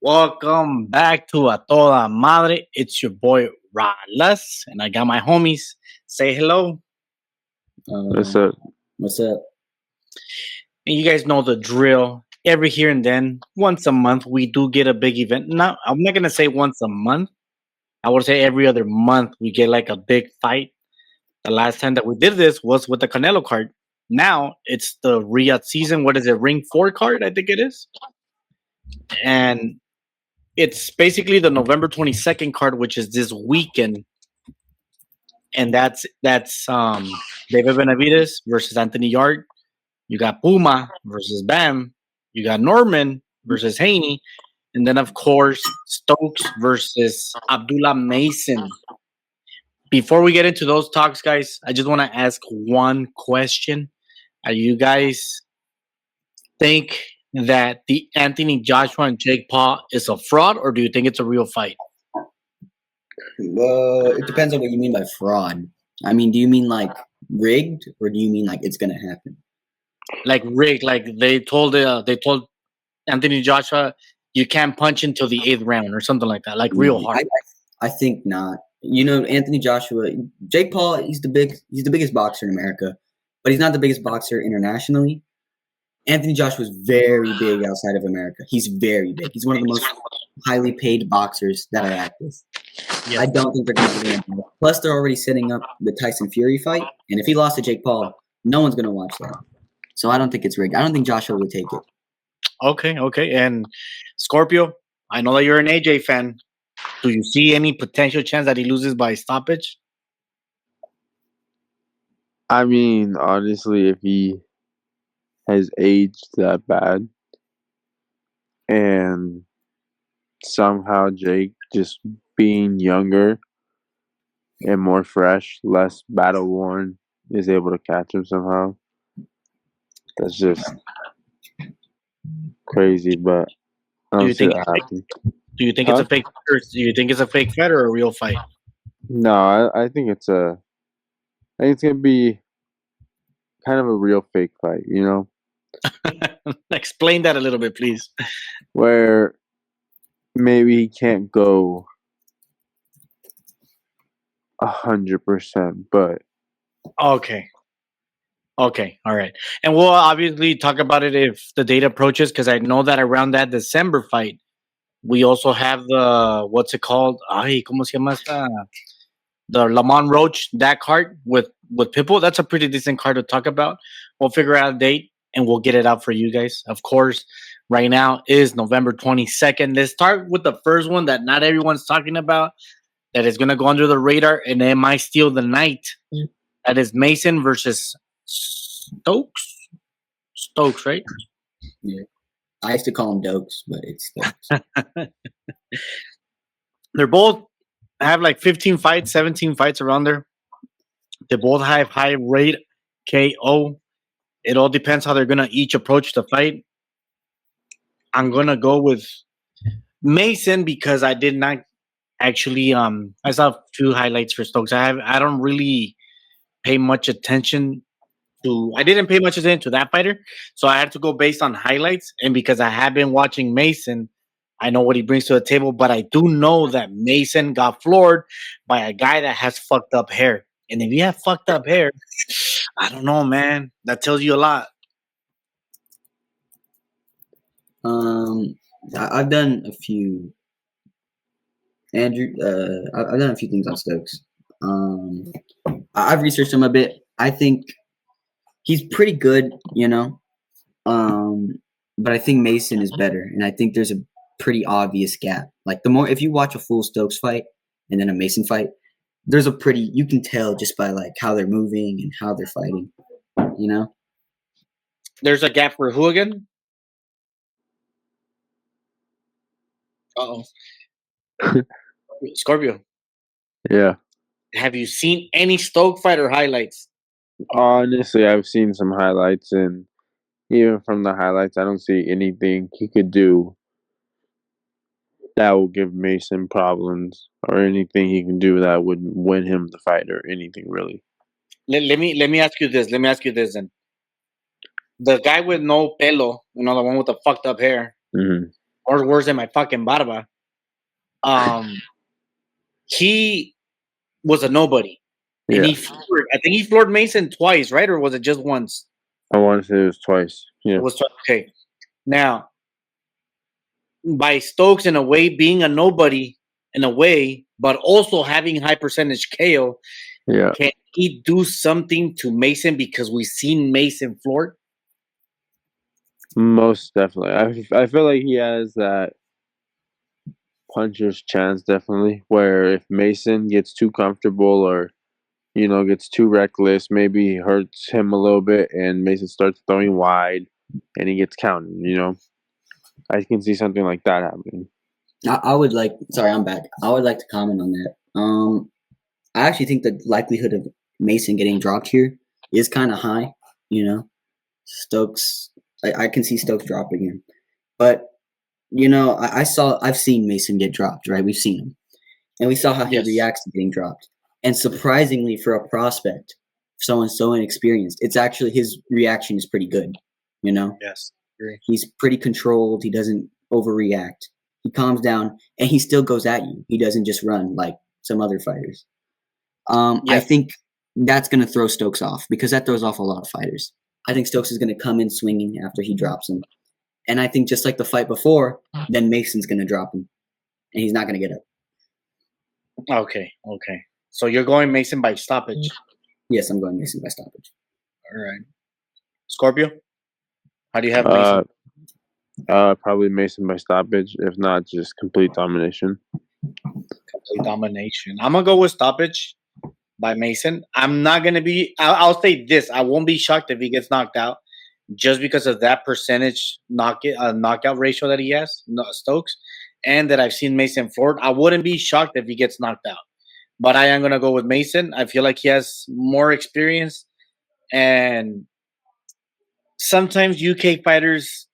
Welcome back to A Toda Madre. It's your boy Ralas, and I got my homies. Say hello. What's Uh, up? what's up? And you guys know the drill. Every here and then, once a month, we do get a big event. Now, I'm not gonna say once a month. I would say every other month we get like a big fight. The last time that we did this was with the Canelo card. Now it's the Riyadh season. What is it? Ring 4 card, I think it is. And it's basically the November 22nd card, which is this weekend. And that's David Benavides versus Anthony Yard. You got Puma versus Bam. You got Norman versus Haney. And then, of course, Stokes versus Abdullah Mason. Before we get into those talks, guys, I just want to ask one question. Are you guys think that the Anthony Joshua and Jake Paul is a fraud, or do you think it's a real fight? It depends on what you mean by fraud. I mean, do you mean like rigged, or do you mean like it's gonna happen? Like rigged, like they told Anthony Joshua you can't punch until the 8th round or something like that, like real No, hard. I think not. You know, Anthony Joshua, Jake Paul, he's the biggest boxer in America, but he's not the biggest boxer internationally. Anthony Joshua is very big outside of America. He's very big. He's one of the most highly paid boxers that are active. Yeah. I don't think they're going to do anything. Plus, they're already setting up the Tyson Fury fight, and if he lost to Jake Paul, no one's going to watch that. So I don't think it's rigged. I don't think Joshua would take it. Okay. And Scorpio, I know that you're an AJ fan. Do you see any potential chance that he loses by stoppage? I mean, honestly, if he has aged that bad and somehow Jake just being younger and more fresh, less battle worn, is able to catch him somehow, that's just crazy, but I Do don't you see think that happening. do you think it's a fake or do you think it's a fake fight or a real fight? No, I think it's gonna be kind of a real fake fight, you know? Explain that a little bit, please. Where maybe he can't go 100%, but Okay. All right. And we'll obviously talk about it if the date approaches, because I know that around that December fight, we also have the what's it called? Ay, ¿cómo se llama esta? The Lamont Roach, that card with Pitbull. That's a pretty decent card to talk about. We'll figure out a date and we'll get it out for you guys. Of course, right now is November 22nd. Let's start with the first one that not everyone's talking about, that is going to go under the radar and it might steal the night. That is Mason versus Stokes. Stokes, right? Yeah. I used to call him Dokes, but it's Stokes. They're both have like 15 fights, 17 fights around there. They both have high rate KO. It all depends how they're gonna each approach the fight. I'm gonna go with Mason because I did not actually I saw a few highlights for Stokes. I don't really pay much attention I didn't pay much attention to that fighter, so I had to go based on highlights. And because I have been watching Mason, I know what he brings to the table. But I do know that Mason got floored by a guy that has fucked up hair. And if you have fucked up hair, I don't know, man. That tells you a lot. I've done a few. Andrew, I've done a few things on Stokes. I've researched him a bit. I think he's pretty good, you know. But I think Mason is better, and I think there's a pretty obvious gap. Like if you watch a full Stokes fight and then a Mason fight, you can tell just by like how they're moving and how they're fighting, you know. There's a gap for who again? Uh-oh. Scorpio. yeah. Have you seen any Stoke fight or highlights? Honestly, I've seen some highlights, and even from the highlights, I don't see anything he could do that will give Mason problems, or anything he can do that would win him the fight, or anything really. Let me ask you this. Then. The guy with no pelo, the one with the fucked up hair. Mm-hmm. or worse than my fucking barba. He was a nobody, and Yeah, I think he floored Mason twice, right? Or was it just once? I want to say it was twice. It Yeah, was okay. Now, by Stokes in a way being a nobody in a way, but also having high percentage KO, yeah, can he do something to Mason because we've seen Mason floored? most definitely. I feel like he has that puncher's chance definitely. Where if Mason gets too comfortable or gets too reckless, maybe he hurts him a little bit, and Mason starts throwing wide, and he gets counted. I can see something like that happening. I would like. Sorry, I'm back. I would like to comment on that. I actually think the likelihood of Mason getting dropped here is kind of high. Stokes. I can see Stokes dropping him, but I've seen Mason get dropped. Right, we've seen him, and we saw how he Yes. reacts to getting dropped. And surprisingly, for a prospect, someone so inexperienced, it's actually his reaction is pretty good. Yes. Agree. He's pretty controlled. He doesn't overreact. He calms down, and he still goes at you. He doesn't just run like some other fighters. I Yes. think that's going to throw Stokes off because that throws off a lot of fighters. I think Stokes is going to come in swinging after he drops him. And I think just like the fight before, then Mason's going to drop him, and he's not going to get up. Okay. Okay. So you're going Mason by stoppage. Yes, I'm going Mason by stoppage. All right. Scorpio, how do you have Mason? Probably Mason by stoppage, if not just complete domination. Complete domination. I'm gonna go with stoppage by Mason. I'm not gonna be. I'll say this: I won't be shocked if he gets knocked out, just because of that percentage knockout ratio that he has, Stokes, and that I've seen Mason floored. I wouldn't be shocked if he gets knocked out, but I am gonna go with Mason. I feel like he has more experience, and sometimes UK fighters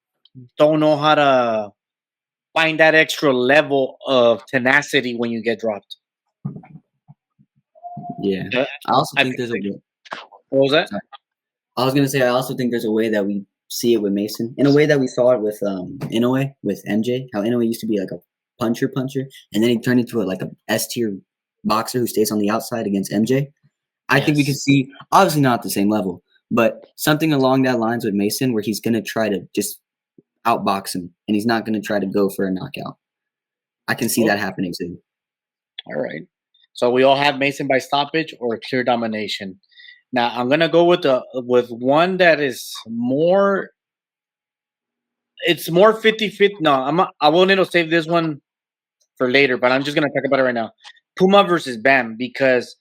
don't know how to find that extra level of tenacity when you get dropped. Yeah. Uh, I also I think there's a think- way. What was that? Sorry. I was going to say, I also think there's a way that we see it with Mason, in a way that we saw it with Inoue, with MJ, how Inoue used to be like a puncher, and then he turned into like a S tier boxer who stays on the outside against MJ. I think we could Yes. see, obviously not at the same level, but something along that lines with Mason where he's going to try to just outbox him and he's not going to try to go for a knockout. I can see that happening too. All right. So we all have Mason by stoppage or clear domination. Now I'm gonna go with one that is more. It's more 50-50. No, I wanted to save this one for later, but I'm just gonna talk about it right now. Puma versus Bam, because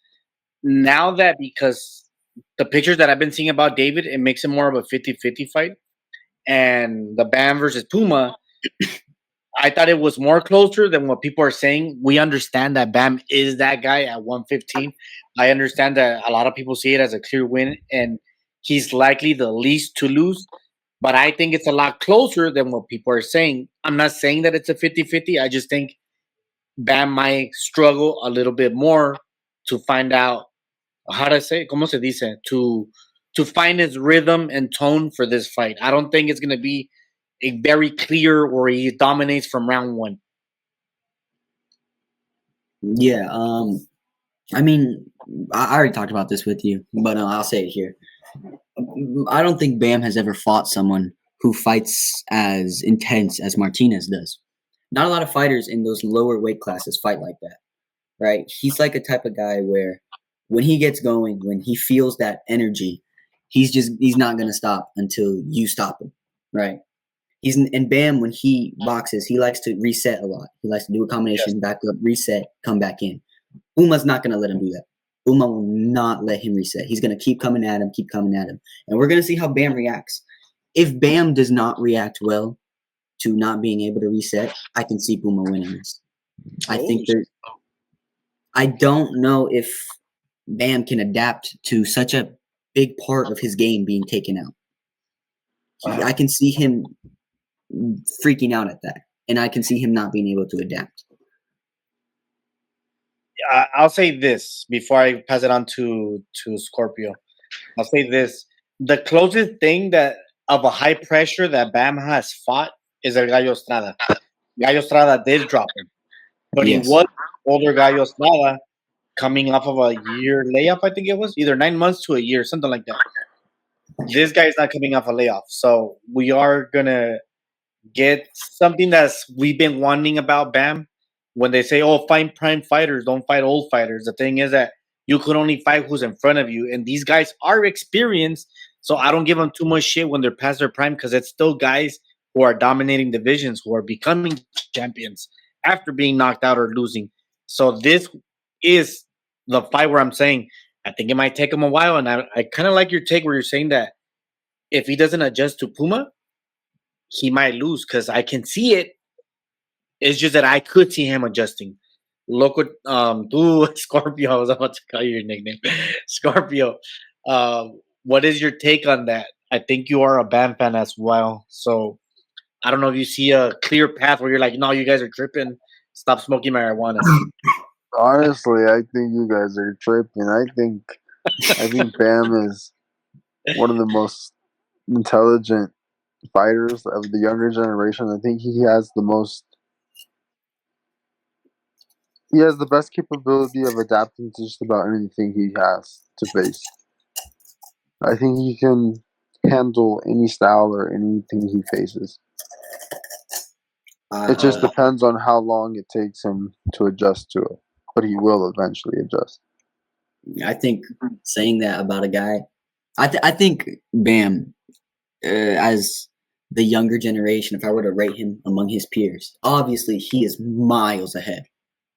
because the pictures that I've been seeing about David, it makes it more of a 50-50 fight. And the Bam versus Puma, I thought it was more closer than what people are saying. We understand that Bam is that guy at 115. I understand that a lot of people see it as a clear win, and he's likely the least to lose. But I think it's a lot closer than what people are saying. I'm not saying that it's a 50-50. I just think Bam might struggle a little bit more to find out how to say, ¿cómo se dice? To find his rhythm and tone for this fight. I don't think it's going to be a very clear where he dominates from round one. Yeah. I mean, I already talked about this with you, but I'll say it here. I don't think Bam has ever fought someone who fights as intense as Martinez does. Not a lot of fighters in those lower weight classes fight like that, right? He's like a type of guy where when he gets going, when he feels that energy, he's not gonna stop until you stop him, right? And Bam, when he boxes, he likes to reset a lot. He likes to do a combination, back up, reset, come back in. Uma's not going to let him do that. Uma will not let him reset. He's going to keep coming at him. And we're going to see how Bam reacts. If Bam does not react well to not being able to reset, I can see Puma winning this. I don't know if Bam can adapt to such a big part of his game being taken out. I can see him freaking out at that. And I can see him not being able to adapt. I'll say this before I pass it on to Scorpio. I'll say this: the closest thing that of a high pressure that Bam has fought is El Gallo Estrada. Gallo Estrada did drop him, but he Yes. was older Gallo Estrada coming off of a year layoff. I think it was either 9 months to a year, something like that. This guy is not coming off a layoff, so we are gonna get something that's we've been wanting about Bam. When they say, "Oh, fight prime fighters, don't fight old fighters," the thing is that you could only fight who's in front of you, and these guys are experienced. So I don't give them too much shit when they're past their prime because it's still guys who are dominating divisions who are becoming champions after being knocked out or losing. So this is the fight where I'm saying I think it might take him a while, and I kind of like your take where you're saying that if he doesn't adjust to Puma, he might lose because I can see it. It's just that I could see him adjusting. Loco, Scorpio. I was about to call you your nickname, Scorpio. What is your take on that? I think you are a Bam fan as well. So I don't know if you see a clear path where you're like, no, you guys are tripping. Stop smoking marijuana. Honestly, I think you guys are tripping. I think Bam is one of the most intelligent fighters of the younger generation. I think he has the best capability of adapting to just about anything he has to face. I think he can handle any style or anything he faces. It just depends on how long it takes him to adjust to it, but he will eventually adjust. I think saying that about a guy, I think Bam, as the younger generation, if I were to rate him among his peers, obviously he is miles ahead,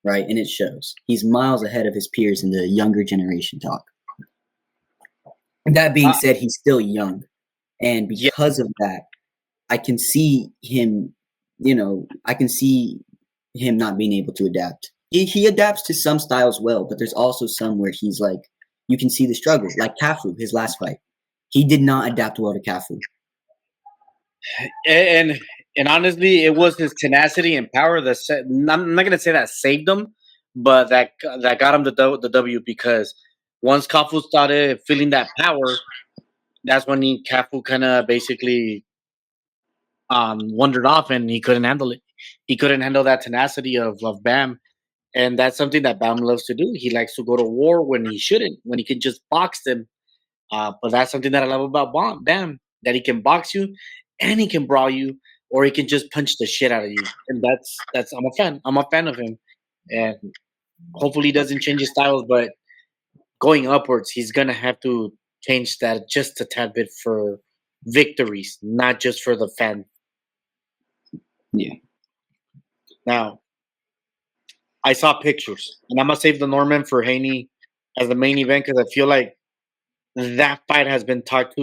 right? And it shows. He's miles ahead of his peers in the younger generation talk. That being said, he's still young. And because of that, I can see him, I can see him not being able to adapt. He adapts to some styles well, but there's also some where he's like, you can see the struggle. Like Cafu, his last fight. He did not adapt well to Cafu. And honestly, it was his tenacity and power that I'm not gonna say that saved him, but that got him the W because once Kafu started feeling that power, that's when Cafu kind of basically wandered off and he couldn't handle it. He couldn't handle that tenacity of Bam, and that's something that Bam loves to do. He likes to go to war when he shouldn't, when he could just box them. But that's something that I love about Bam, that he can box you and he can brawl you, or he can just punch the shit out of you. And that's I'm a fan. I'm a fan of him, and hopefully he doesn't change his styles. But going upwards, he's gonna have to change that just a tad bit for victories, not just for the fan. Yeah. Now, I saw pictures, and I'm gonna save the Norman for Haney as the main event because I feel like that fight has been talked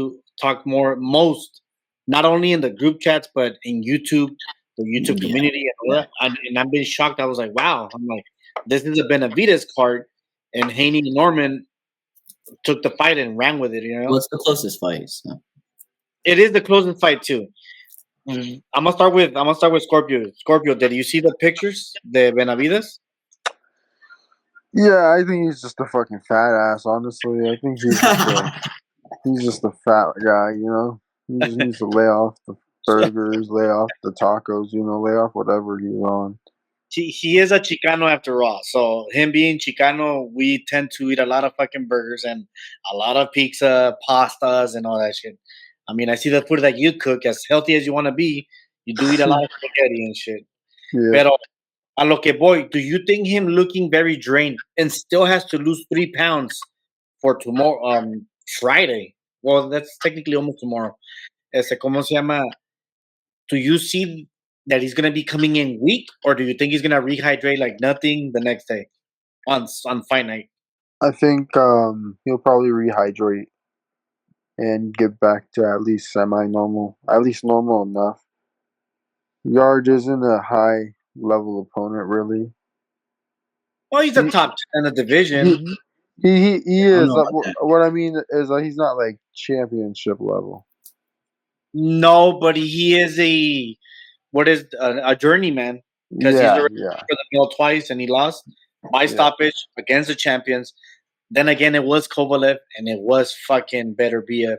most, not only in the group chats but in YouTube, the YouTube community, and all that. And I've been shocked. I was like, wow. I'm like, this is a Benavides card, and Haney and Norman took the fight and ran with it. Well, it's the closest fight. So. It is the closest fight too. I'm gonna start with Scorpio. Scorpio, did you see the pictures, the Benavides? Yeah, I think he's just a fucking fat ass. Honestly, I think he's just a fat guy. He just needs to lay off the burgers, lay off the tacos. Lay off whatever he's on. He is a Chicano after all. So him being Chicano, we tend to eat a lot of fucking burgers and a lot of pizza, pastas, and all that shit. I mean, I see the food that you cook, as healthy as you want to be, you do eat a lot of spaghetti and shit. Yeah. Pero a lo que voy, do you think him looking very drained and still has to lose 3 pounds for tomorrow, Friday? Well, that's technically almost tomorrow. ¿Cómo se llama? Do you see that he's gonna be coming in weak, or do you think he's gonna rehydrate like nothing the next day on fight night? I think he'll probably rehydrate and get back to at least semi-normal, at least normal enough. Yard isn't a high-level opponent, really. Well, he's a top 10 in the division. He is. What I mean is that he's not like championship level. No, but he is a journeyman because he's already for the belt twice and he lost by stoppage against the champions. Then again, it was Kovalev and it was fucking better BF.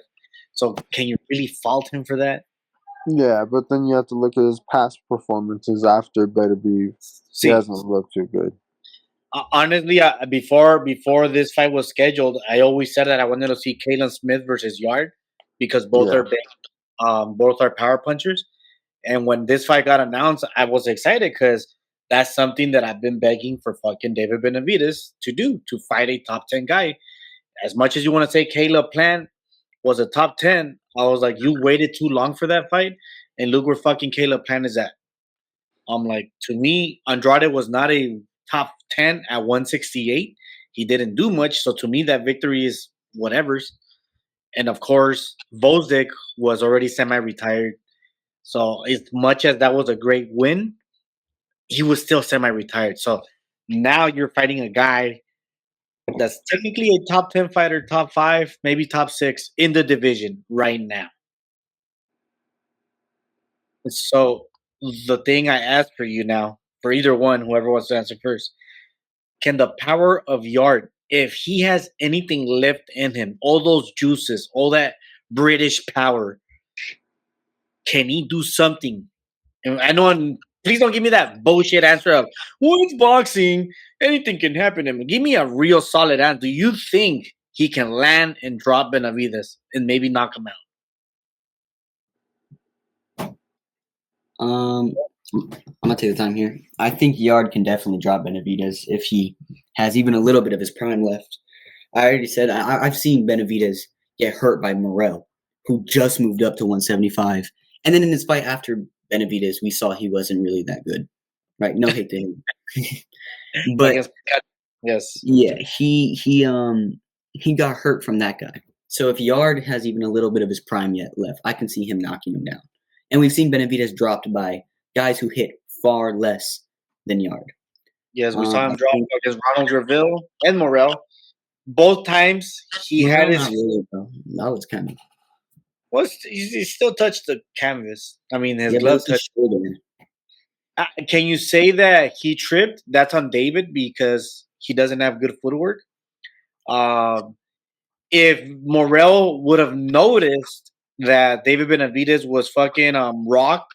So can you really fault him for that? Yeah, but then you have to look at his past performances after Beterbiev. He See, hasn't looked too good. honestly, before this fight was scheduled, I always said that I wanted to see Kalen Smith versus Yard because both Yeah. are big, both are power punchers. And when this fight got announced, I was excited because that's something that I've been begging for fucking David Benavidez to do, to fight a top 10 guy. As much as you want to say Caleb Plant was a top 10, I was like, you waited too long for that fight. And look where fucking Caleb Plant is at. I'm like, to me, Andrade was not a top 10 at 168. He didn't do much. So to me, that victory is whatever's. And of course, Vozick was already semi retired. So as much as that was a great win, he was still semi-retired. So now you're fighting a guy that's technically a top 10 fighter, top 5, maybe top 6 in the division right now. So the thing I ask for you now, for either one, whoever wants to answer first, can the power of Yard, if he has anything left in him, all those juices, all that British power, can he do something? And I know, please don't give me that bullshit answer of, well, it's boxing. Anything can happen to him. Give me a real solid answer. Do you think he can land and drop Benavides and maybe knock him out? I'm gonna take the time here. I think Yard can definitely drop Benavidez if he has even a little bit of his prime left. I already said I've seen Benavidez get hurt by Morel, who just moved up to 175, and then in his fight after Benavidez, we saw he wasn't really that good. Right? No hate to him, I but guess, yes. yeah, he got hurt from that guy. So if Yard has even a little bit of his prime yet left, I can see him knocking him down. And we've seen Benavidez dropped by guys who hit far less than Yard. Yes, we saw him I drop think against Ronald Reville and Morel. Both times he had Morel his. not really though. That was kind of He still touched the canvas. I mean, his yeah, but it glove was his touched. shoulder. Can you say that he tripped? That's on David because he doesn't have good footwork. Um, if Morel would have noticed that David Benavidez was fucking rock,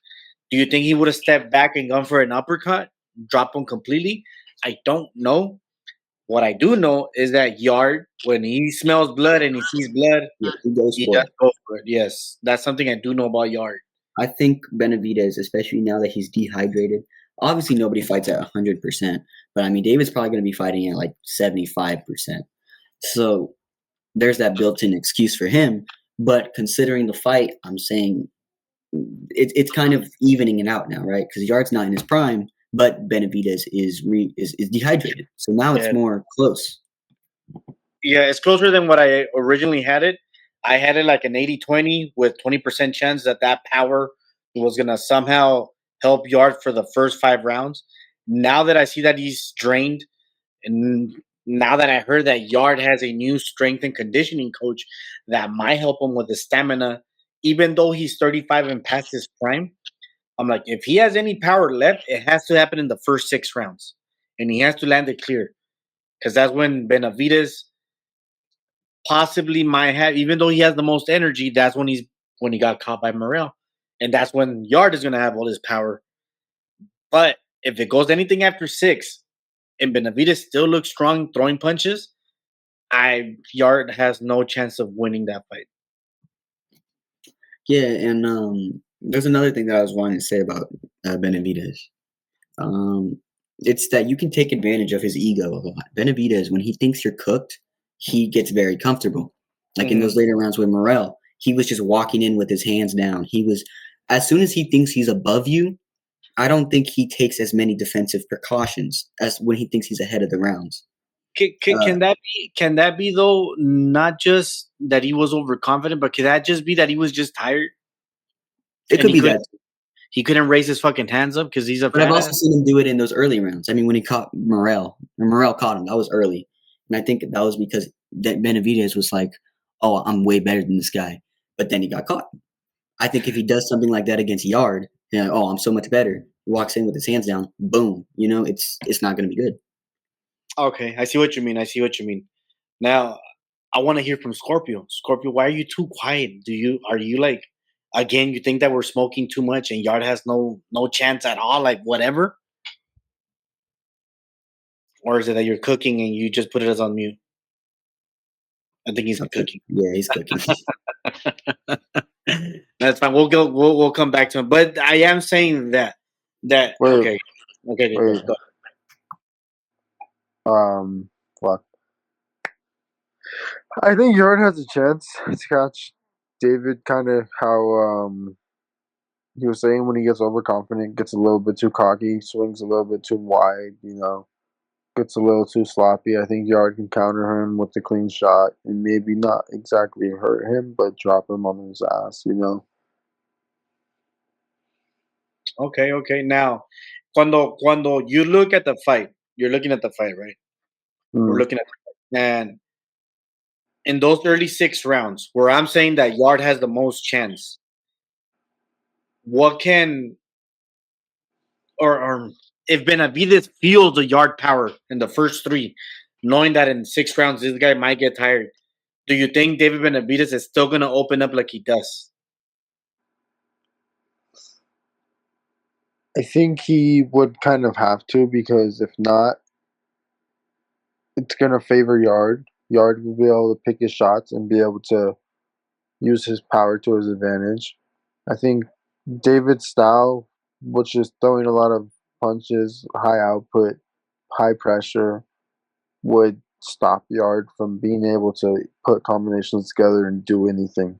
do you think he would have stepped back and gone for an uppercut, drop him completely? I don't know. What I do know is that Yard, when he smells blood and he sees blood, Yeah, he goes he for does it. go for it. Yes, that's something I do know about Yard. I think Benavidez, especially now that he's dehydrated, obviously nobody fights at 100%, but I mean David's probably going to be fighting at like 75%. So there's that built-in excuse for him. But considering the fight, I'm saying it's kind of evening it out now, right? Because Yard's not in his prime, but Benavidez is dehydrated, so now it's Yeah, more close. yeah, it's closer than what I originally had it. I had it like an 80-20 with 20% chance that power was going to somehow help Yard for the first 5 rounds. Now that I see that he's drained, and now that I heard that Yard has a new strength and conditioning coach that might help him with his stamina, even though he's 35 and past his prime, I'm like, if he has any power left, it has to happen in the first 6 rounds. And he has to land it clear. Because that's when Benavidez possibly might have, even though he has the most energy, that's when he got caught by Morel. And that's when Yard is gonna have all his power. But if it goes anything after 6 and Benavidez still looks strong throwing punches, Yard has no chance of winning that fight. Yeah, and there's another thing that I was wanting to say about Benavidez. It's that you can take advantage of his ego a lot. Benavidez, when he thinks you're cooked, he gets very comfortable. Like in Mhm. those later rounds with Morel, he was just walking in with his hands down. He was, as soon as he thinks he's above you, I don't think he takes as many defensive precautions as when he thinks he's ahead of the rounds. Uh, Can that be though? Not just that he was overconfident, but could that just be that he was just tired it and could be that, he couldn't raise his fucking hands up because he's a but I've fat also ass? seen him do it in those early rounds. I mean, when he caught Morel, when Morel caught him, that was early, and I think that was because that Benavidez was like, "Oh, I'm way better than this guy," but then he got caught. I think if he does something like that against Yard, oh, I'm so much better. He walks in with his hands down, boom. It's not going to be good. Okay, I see what you mean. I see what you mean. Now, I want to hear from Scorpio. Scorpio, why are you too quiet? Are you like again, you think that we're smoking too much and Yard has no chance at all, like whatever? Or is it that you're cooking and you just put it as on mute? I think he's cooking. Yeah, he's cooking. That's fine. We'll go. We'll come back to him. But I am saying that Wait, okay, wait. go. Fuck. I think Yard has a chance to catch David. Kind of how he was saying when he gets overconfident, gets a little bit too cocky, swings a little bit too wide. Gets a little too sloppy. I think Yard can counter him with the clean shot and maybe not exactly hurt him, but drop him on his ass. Okay. Now, cuando you look at the fight, you're looking at the fight, right? We're Mm. looking at the fight. And in those early 6 rounds, where I'm saying that Yard has the most chance, what can or if Benavides feels the Yard power in the first three, knowing that in 6 rounds this guy might get tired, do you think David Benavides is still gonna open up like he does? I think he would kind of have to, because if not, it's going to favor Yard. Yard will be able to pick his shots and be able to use his power to his advantage. I think David's style, which is throwing a lot of punches, high output, high pressure, would stop Yard from being able to put combinations together and do anything.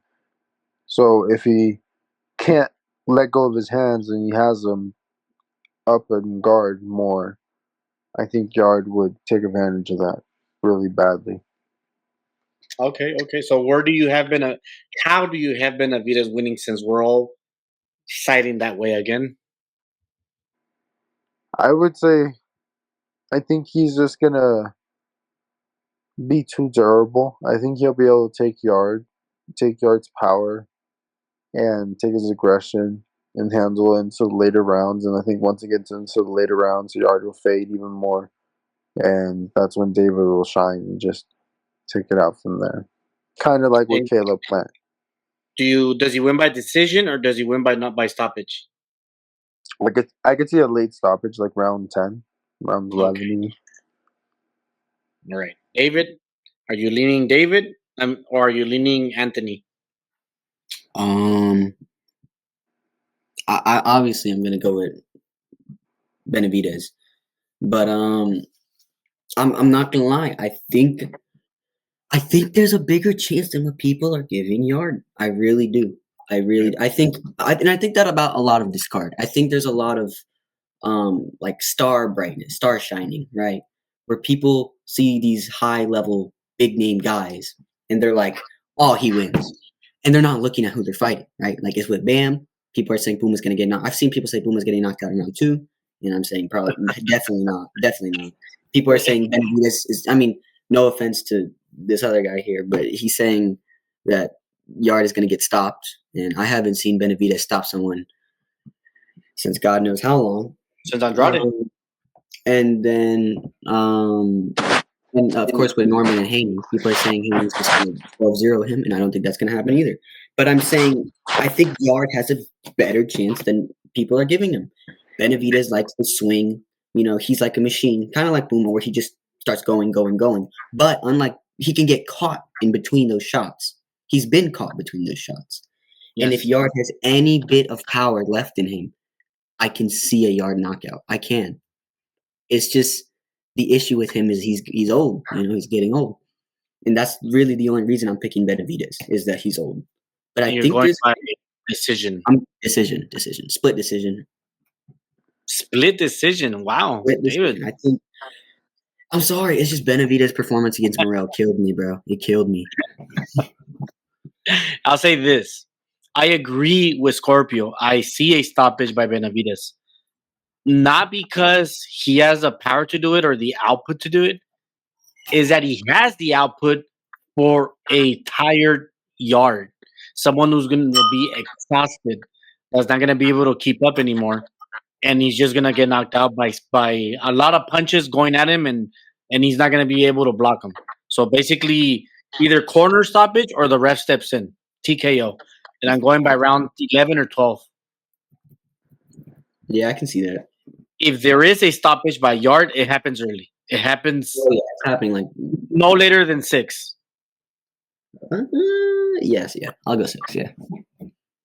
So if he can't let go of his hands and he has them up and guard more, I think Yard would take advantage of that really badly. Okay. So how do you have Benavides winning since we're all siding that way again? I would say I think he's just gonna be too durable. I think he'll be able to take Yard's power, and take his aggression and handle it into the later rounds. And I think once it gets into the later rounds, Yard will fade even more, and that's when David will shine and just take it out from there. Kind of like with And Caleb Plant. does he win by decision or does he win by not by stoppage? I could see a late stoppage, like round 10, round 11. Okay. Even. All right. David, are you leaning David or are you leaning Anthony? I obviously I'm gonna go with Benavides, but I'm not gonna lie. I think there's a bigger chance than what people are giving Yard. I really do. I think that about a lot of this card. I think there's a lot of like star brightness, star shining, right? Where people see these high level big name guys and they're like, oh, he wins. And they're not looking at who they're fighting, right? Like it's with Bam. People are saying Puma's gonna get knocked. I've seen people say Puma's getting knocked out in round 2. And I'm saying probably definitely not. Definitely not. People are saying Benavides is, I mean, no offense to this other guy here, but he's saying that Yard is gonna get stopped. And I haven't seen Benavides stop someone since God knows how long. Since Andrade. And then, and of course, with Norman and Haney, people are saying Haney's just going to 12-0 him, and I don't think that's going to happen either. But I'm saying I think Yard has a better chance than people are giving him. Benavides likes to swing. He's like a machine, kind of like Boomer, where he just starts going. But unlike, he can get caught in between those shots. He's been caught between those shots. Yes. And if Yard has any bit of power left in him, I can see a Yard knockout. I can. It's just the issue with him is he's old. He's getting old, and that's really the only reason I'm picking Benavides is that he's old. But I think going by decision. Decision, split decision. Split decision. Wow, David. I think. I'm sorry. It's just Benavides' performance against Morrell killed me, bro. It killed me. I'll say this. I agree with Scorpio. I see a stoppage by Benavides. Not because he has the power to do it or the output to do it, is that he has the output for a tired Yard. Someone who's going to be exhausted, that's not going to be able to keep up anymore. And he's just going to get knocked out by a lot of punches going at him, and he's not going to be able to block them. So basically, either corner stoppage or the ref steps in. TKO. and I'm going by round 11 or 12. Yeah, I can see that. If there is a stoppage by yard, it happens early. It happens Oh yeah, it's happening like. no later than 6. Yes, yeah. I'll go 6. Yeah.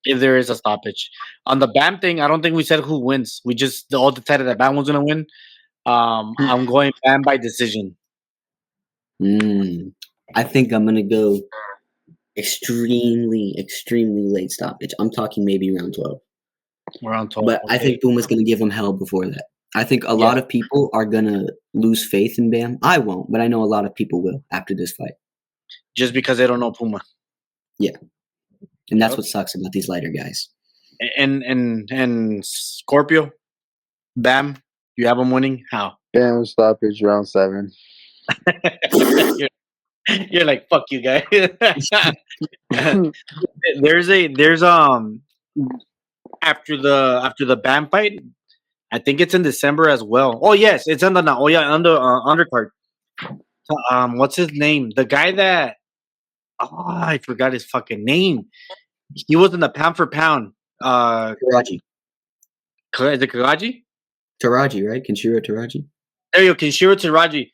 If there is a stoppage on the BAM thing, I don't think we said who wins. We just all decided that BAM was gonna win. I'm going BAM by decision. I think I'm gonna go extremely late stoppage. I'm talking maybe round 12. Around 12. But Okay. I think Puma's gonna give him hell before that. I think a lot of people are gonna lose faith in Bam. I won't, but I know a lot of people will after this fight. Just because they don't know Puma. Yeah, and that's what sucks about these lighter guys. And Scorpio, BAM, you have him winning. How? Bam stoppage round 7. you're like fuck you guys. there's after the BAM fight. I think it's in December as well. Oh yes, it's on the undercard. What's his name? The guy that I forgot his fucking name. He was in the pound for pound. Taraji. Is it Karaji? Taraji, right? Kenshiro Taraji. There you go, Kenshiro Taraji.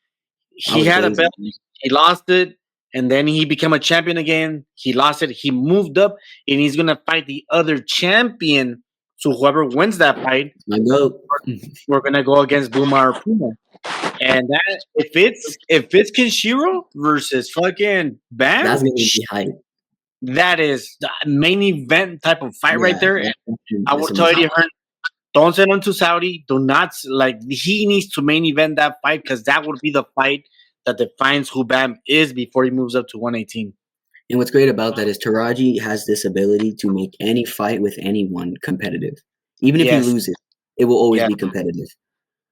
He had a belt. He lost it, and then he became a champion again. He lost it. He moved up, and he's gonna fight the other champion. So whoever wins that fight, we're gonna go against Buma or Puma. And that if it's Kenshiro versus fucking Bam, that's gonna be hype. That is the main event type of fight right there. And I will tell you, don't send him to Saudi. Do not he needs to main event that fight because that would be the fight that defines who Bam is before he moves up to 118. And what's great about that is Taraji has this ability to make any fight with anyone competitive. Even if he loses, it will always be competitive.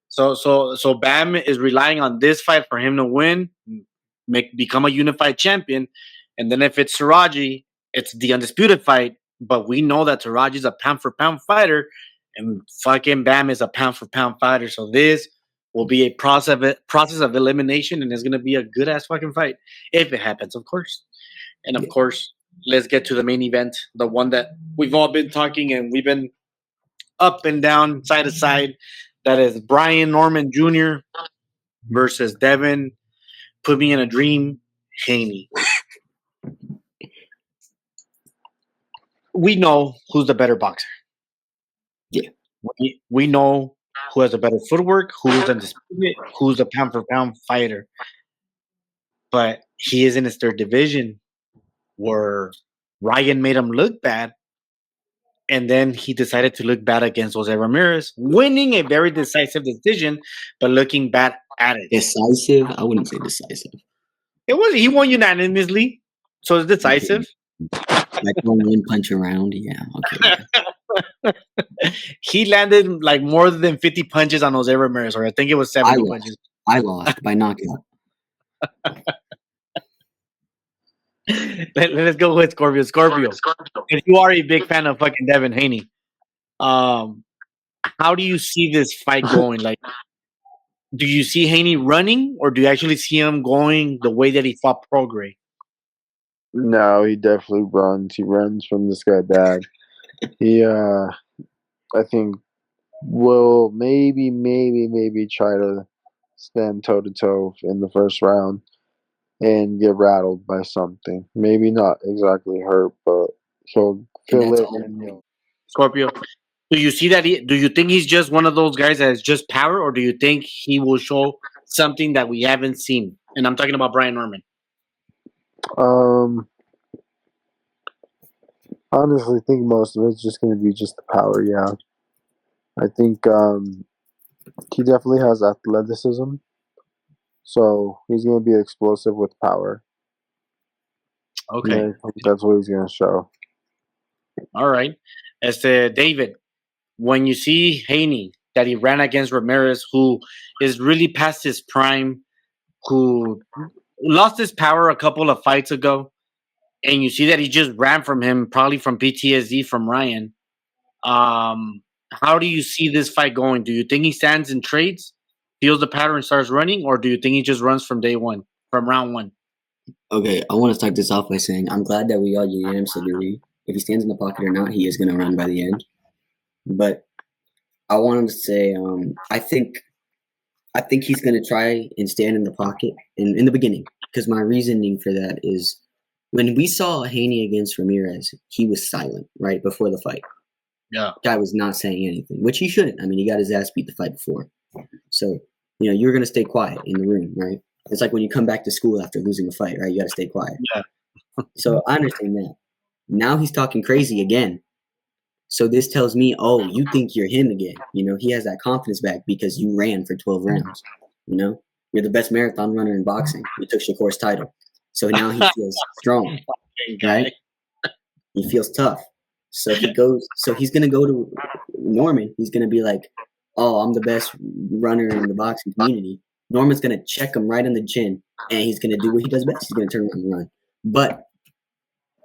So Bam is relying on this fight for him to win, become a unified champion, and then if it's Taraji, it's the undisputed fight. But we know that Taraji is a pound for pound fighter, and fucking Bam is a pound for pound fighter. So this will be a process of elimination, and it's gonna be a good ass fucking fight if it happens, of course. And of course, let's get to the main event, the one that we've all been talking and we've been up and down, side to side. That is Brian Norman Jr. versus Devin. Put me in a dream, Haney. We know who's the better boxer. Yeah. We know who has a better footwork, who's undisputed, who's a pound for pound fighter. But he is in his third division where Ryan made him look bad. And then he decided to look bad against Jose Ramirez, winning a very decisive decision, but looking bad at it. Decisive? I wouldn't say decisive. He won unanimously, so it's decisive. Like one punch around, yeah. Okay. He landed like more than 50 punches on Jose Ramirez, or I think it was 70 punches. I lost by knockout. Let's go with Scorpio. Scorpio. If you are a big fan of fucking Devin Haney, how do you see this fight going? Like, do you see Haney running, or do you actually see him going the way that he fought Prograis? No, he definitely runs. He runs from this guy bad. He, I think, will maybe try to stand toe to toe in the first round and get rattled by something. Maybe not exactly hurt, but he'll feel it. Scorpio, do you see that? Do you think he's just one of those guys that is just power, or do you think he will show something that we haven't seen? And I'm talking about Brian Norman. Honestly, think most of it's just going to be just the power. Yeah, I think he definitely has athleticism, so he's going to be explosive with power. Okay, I think that's what he's going to show. All right, as to David, when you see Haney that he ran against Ramirez, who is really past his prime, who lost his power a couple of fights ago, and you see that he just ran from him, probably from PTSD from Ryan. How do you see this fight going? Do you think he stands and trades, feels the pattern, and starts running, or do you think he just runs from day one, from round one? Okay, I want to start this off by saying I'm glad that we all unanimously agree if he stands in the pocket or not, he is going to run by the end. But I wanted to say, I think he's going to try and stand in the pocket in the beginning, because my reasoning for that is when we saw Haney against Ramirez, he was silent right before the fight. Yeah. Guy was not saying anything, which he shouldn't. I mean, he got his ass beat the fight before. So, you're going to stay quiet in the room, right? It's like when you come back to school after losing a fight, right? You got to stay quiet. Yeah. So I understand that. Now he's talking crazy again. So this tells me, oh, you think you're him again. He has that confidence back because you ran for 12 rounds. You're the best marathon runner in boxing. You took Shakur's title. So now he feels strong, right? He feels tough. So he's going to go to Norman. He's going to be like, oh, I'm the best runner in the boxing community. Norman's going to check him right in the chin, and he's going to do what he does best. He's going to turn around and run. But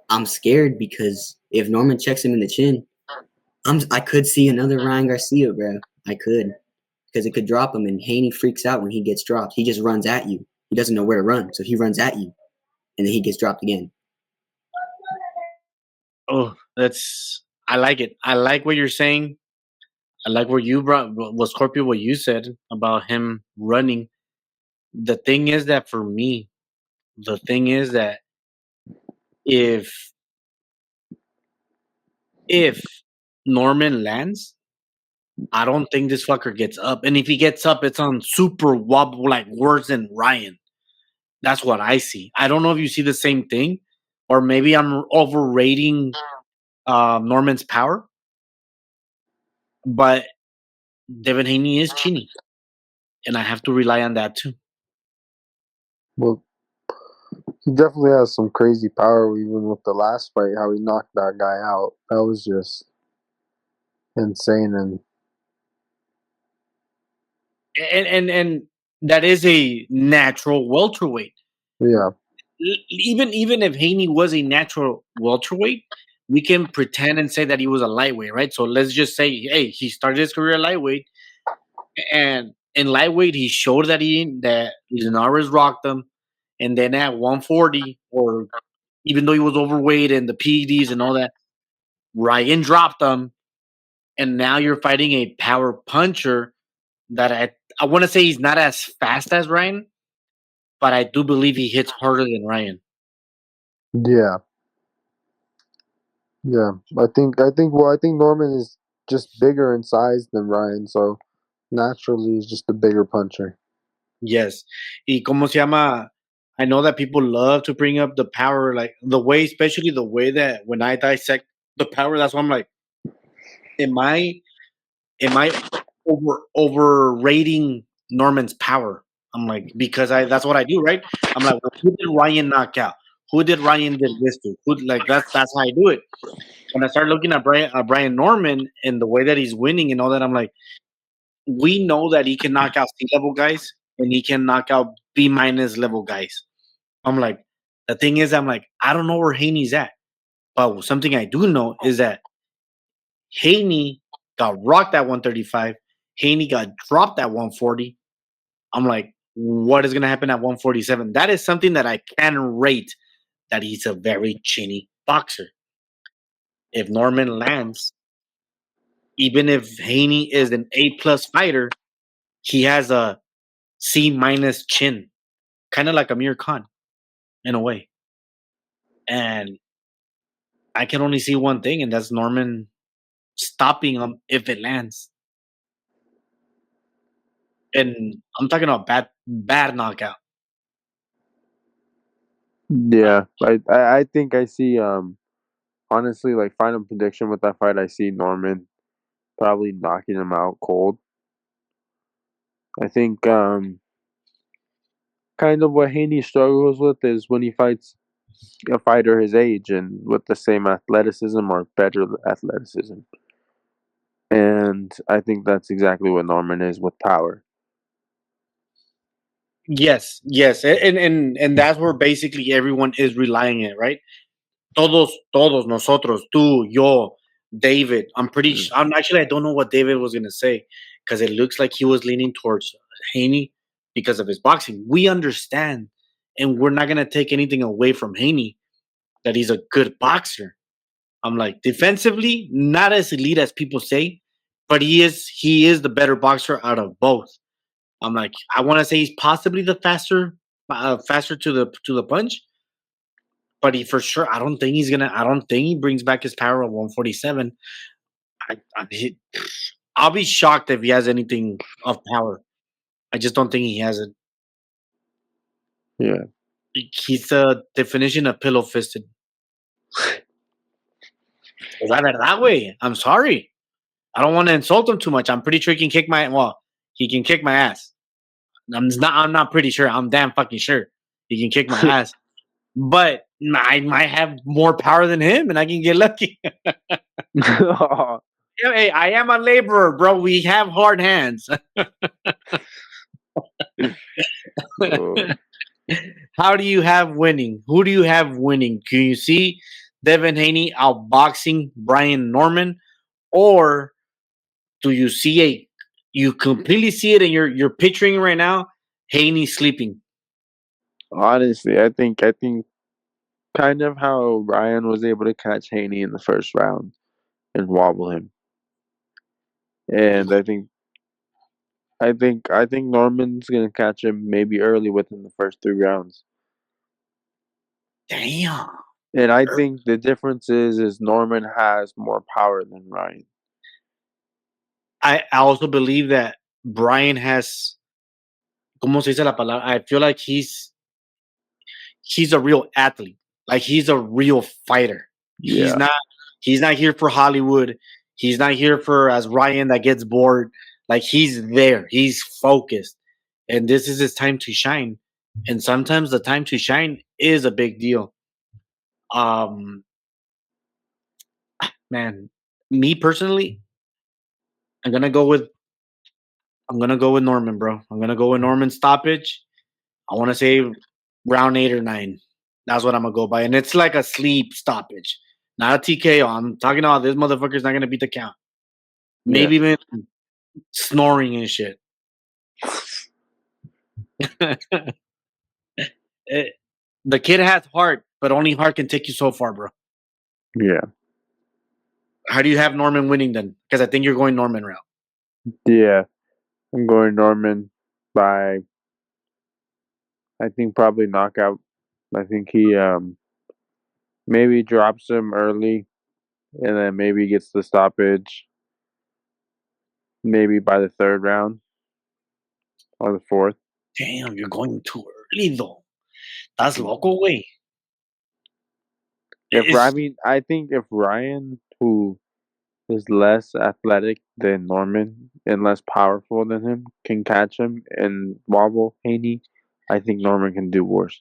I'm scared because if Norman checks him in the chin, I could see another Ryan Garcia, bro. I could, because it could drop him, and Haney freaks out when he gets dropped. He just runs at you. He doesn't know where to run, so he runs at you, and then he gets dropped again. Oh, I like it. I like what you're saying. I like what you brought, what Scorpio, what you said about him running. The thing is that for me, if Norman lands, I don't think this fucker gets up. And if he gets up, it's on super wobble, like worse than Ryan. That's what I see. I don't know if you see the same thing, or maybe I'm overrating Norman's power. But Devin Haney is chinny, and I have to rely on that too. Well, he definitely has some crazy power, even with the last fight, how he knocked that guy out. That was just insane. And that is a natural welterweight. Yeah. Even if Haney was a natural welterweight, we can pretend and say that he was a lightweight, right? So let's just say, hey, he started his career lightweight, and in lightweight he showed that Linares rocked him, and then at 140, or even though he was overweight and the PEDs and all that, Ryan dropped him, and now you're fighting a power puncher that I want to say he's not as fast as Ryan, but I do believe he hits harder than Ryan. Yeah. Yeah. I think Norman is just bigger in size than Ryan, so naturally he's just a bigger puncher. Yes. Y como se llama, I know that people love to bring up the power, like especially the way that when I dissect the power, that's why I'm like, am I overrating Norman's power? I'm like, because that's what I do, right? I'm like, well, who did Ryan knock out? Who did Ryan did this to? That's how I do it. When I start looking at Brian Norman and the way that he's winning and all that, I'm like, we know that he can knock out C level guys and he can knock out B minus level guys. I'm like, the thing is, I'm like, I don't know where Haney's at. But something I do know is that Haney got rocked at 135. Haney got dropped at 140. I'm like, what is going to happen at 147? That is something that I can rate that he's a very chinny boxer. If Norman lands, even if Haney is an A plus fighter, he has a C minus chin, kind of like Amir Khan in a way. And I can only see one thing, and that's Norman stopping him if it lands. And I'm talking about bad knockout. Yeah. I think I see honestly, like, final prediction with that fight, I see Norman probably knocking him out cold. I think kind of what Haney struggles with is when he fights a fighter his age and with the same athleticism or better athleticism. And I think that's exactly what Norman is with power. Yes, and that's where basically everyone is relying on it, right? Todos nosotros, tú, yo, David. I don't know what David was gonna say because it looks like he was leaning towards Haney because of his boxing. We understand, and we're not gonna take anything away from Haney that he's a good boxer. I'm like, defensively, not as elite as people say, but he is the better boxer out of both. I'm like, I want to say he's possibly the faster to the punch, but he for sure. I don't think he brings back his power of 147. I'll be shocked if he has anything of power. I just don't think he has it. Yeah. He's the definition of pillow fisted. Is that way? I'm sorry. I don't want to insult him too much. I'm pretty sure he can kick my he can kick my ass. I'm not pretty sure. I'm damn fucking sure he can kick my ass. But I might have more power than him, and I can get lucky. Hey, I am a laborer, bro. We have hard hands. Oh, How do you have winning? Who do you have winning? Can you see Devin Haney outboxing Brian Norman, or do you see you completely see it and you're picturing right now Haney sleeping? honestly, I think kind of how Ryan was able to catch Haney in the first round and wobble him, and I think Norman's gonna catch him maybe early within the first 3 rounds. Damn. And I think the difference is Norman has more power than Ryan. I also believe that Brian has, ¿cómo se dice la palabra? I feel like he's a real athlete. Like he's a real fighter. Yeah, He's not here for Hollywood. He's not here for as Ryan that gets bored. Like he's there. He's focused. And this is his time to shine. And sometimes the time to shine is a big deal. Um Man, me personally, I'm gonna go with Norman, bro. I'm gonna go with Norman stoppage. I want to say round 8 or 9. That's what I'm gonna go by, and it's like a sleep stoppage, not a TKO. I'm talking about this motherfucker's not gonna beat the count. yeah, Maybe even snoring and shit. It- the kid has heart, but only heart can take you so far, bro. yeah, How do you have Norman winning then? Because I think you're going Norman route. yeah. I'm going Norman by I think probably knockout. I think he maybe drops him early and then maybe gets the stoppage maybe by the 3rd round or the 4th. Damn, you're going too early though. That's local way. It's I think if Ryan, who is less athletic than Norman and less powerful than him, can catch him and wobble Haney, I think Norman can do worse.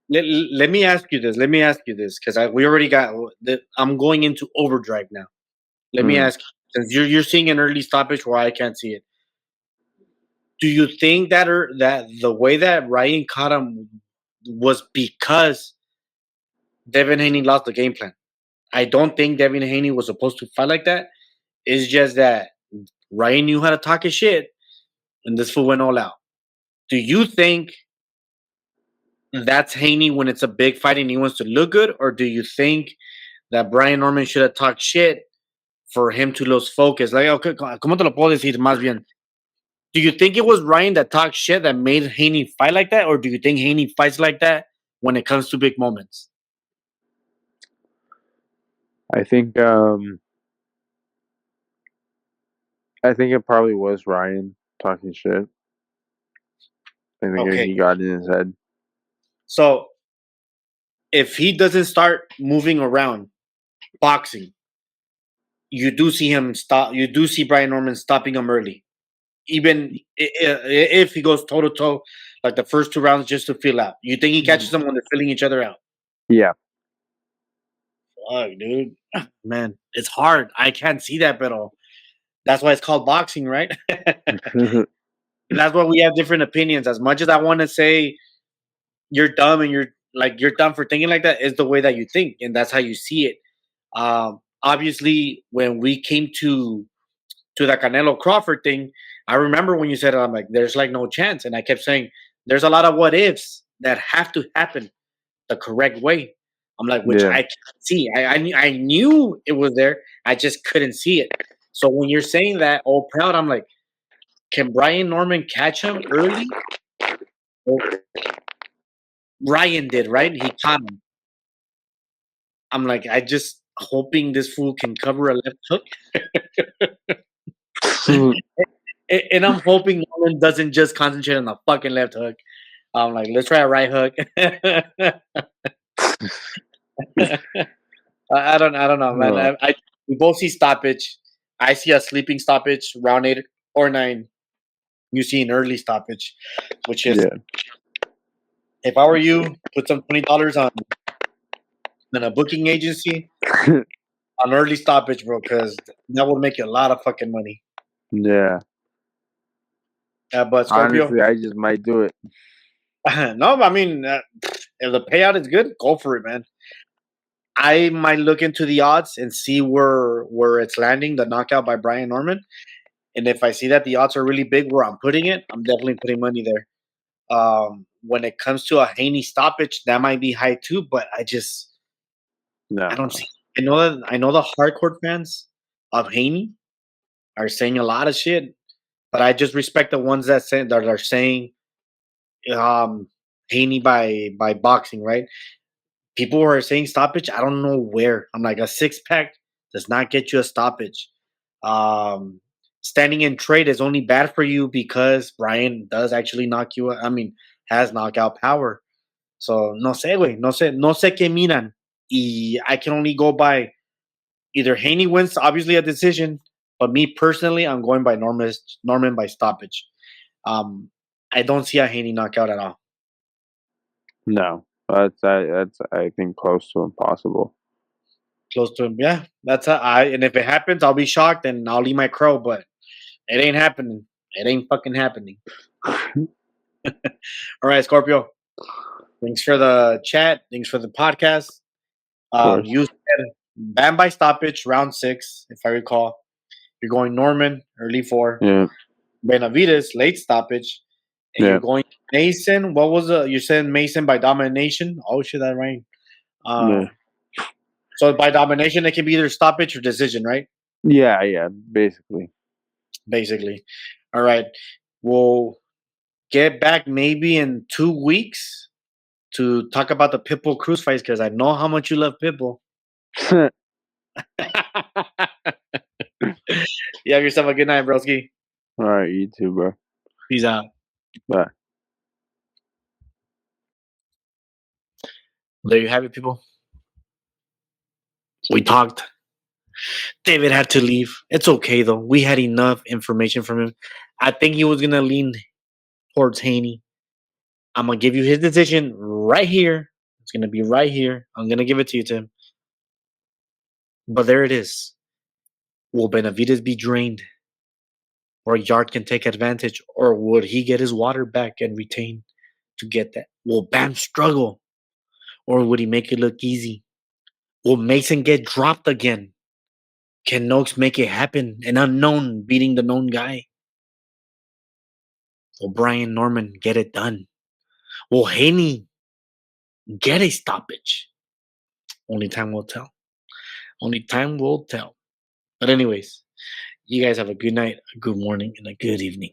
let me ask you this. Let me ask you this because we already got. I'm going into overdrive now. Let me Mm. ask you, since you're seeing an early stoppage where I can't see it. Do you think that the way that Ryan caught him was because Devin Haney lost the game plan? I don't think Devin Haney was supposed to fight like that. It's just that Ryan knew how to talk his shit, and this fool went all out. Do you think that's Haney when it's a big fight and he wants to look good, or do you think that Brian Norman should have talked shit for him to lose focus? Like, okay, ¿cómo te lo puedo decir más bien? Do you think it was Ryan that talked shit that made Haney fight like that, or do you think Haney fights like that when it comes to big moments? I think it probably was Ryan talking shit. I think Okay, he got in his head. so if he doesn't start moving around boxing, you do see him stop. You do see Brian Norman stopping him early, even if he goes toe to toe, like the first 2 rounds, just to feel out. You think he catches them when they're filling each other out? Yeah. Fuck, dude. Man, it's hard. I can't see that, but that's why it's called boxing, right? That's why we have different opinions. As much as I want to say you're dumb and you're dumb for thinking like that, is the way that you think, and that's how you see it. Obviously, when we came to the Canelo Crawford thing, I remember when you said it, I'm like, there's like no chance, and I kept saying there's a lot of what ifs that have to happen the correct way. I'm like, which I can't see. I knew it was there. I just couldn't see it. So when you're saying that, all proud, I'm like, can Brian Norman catch him early? Well, Ryan did, right? He caught him. I'm like, I just hoping this fool can cover a left hook. And I'm hoping Norman doesn't just concentrate on the fucking left hook. I'm like, let's try a right hook. I don't know, man. We both see stoppage. I see a sleeping stoppage, round 8 or 9. You see an early stoppage, which is, if I were you, put some $20 on a booking agency on early stoppage, bro, because that would make you a lot of fucking money. Yeah. But Scorpio, Honestly, I just might do it. no, I mean, if the payout is good, go for it, man. I might look into the odds and see where it's landing, the knockout by Brian Norman. And if I see that the odds are really big where I'm putting it, I'm definitely putting money there. When it comes to a Haney stoppage, that might be high too, but I don't see. I know the hardcore fans of Haney are saying a lot of shit, but I just respect the ones that are saying Haney by BoXing, right? People are saying stoppage. I don't know where. I'm like, a 6-pack does not get you a stoppage. Um, Standing in trade is only bad for you because Brian does actually knock you out. I mean, has knockout power. So no sé, güey. No sé qué miran. Y I can only go by either Haney wins, obviously a decision, but me personally, I'm going by Norman by stoppage. I don't see a Haney knockout at all. No, that's I think close to impossible. Close to him, yeah. And if it happens, I'll be shocked and I'll eat my crow, but it ain't happening. It ain't fucking happening. All right, Scorpio. Thanks for the chat. Thanks for the podcast. You said ban by stoppage, round 6, if I recall. You're going Norman, early 4. Yeah. Benavides, late stoppage. And you're going Mason. What was you said Mason by domination? Oh shit, that right. So by domination, it can be either stoppage or decision, right? Yeah, basically. All right. We'll get back maybe in 2 weeks to talk about the Pitbull Cruz fights because I know how much you love Pitbull. You have yourself a good night, broski. All right, you too, bro. Peace out. Bye. There you have it, people. We talked. David had to leave. It's okay, though. We had enough information from him. I think he was going to lean towards Haney. I'm going to give you his decision right here. It's going to be right here. I'm going to give it to you, Tim. But there it is. Will Benavides be drained? Or Yard can take advantage? Or would he get his water back and retain to get that? Will Bam struggle? Or would he make it look easy? Will Mason get dropped again? Can Noakes make it happen? An unknown beating the known guy? Will Brian Norman get it done? Will Haney get a stoppage? Only time will tell. Only time will tell. But anyways, you guys have a good night, a good morning, and a good evening.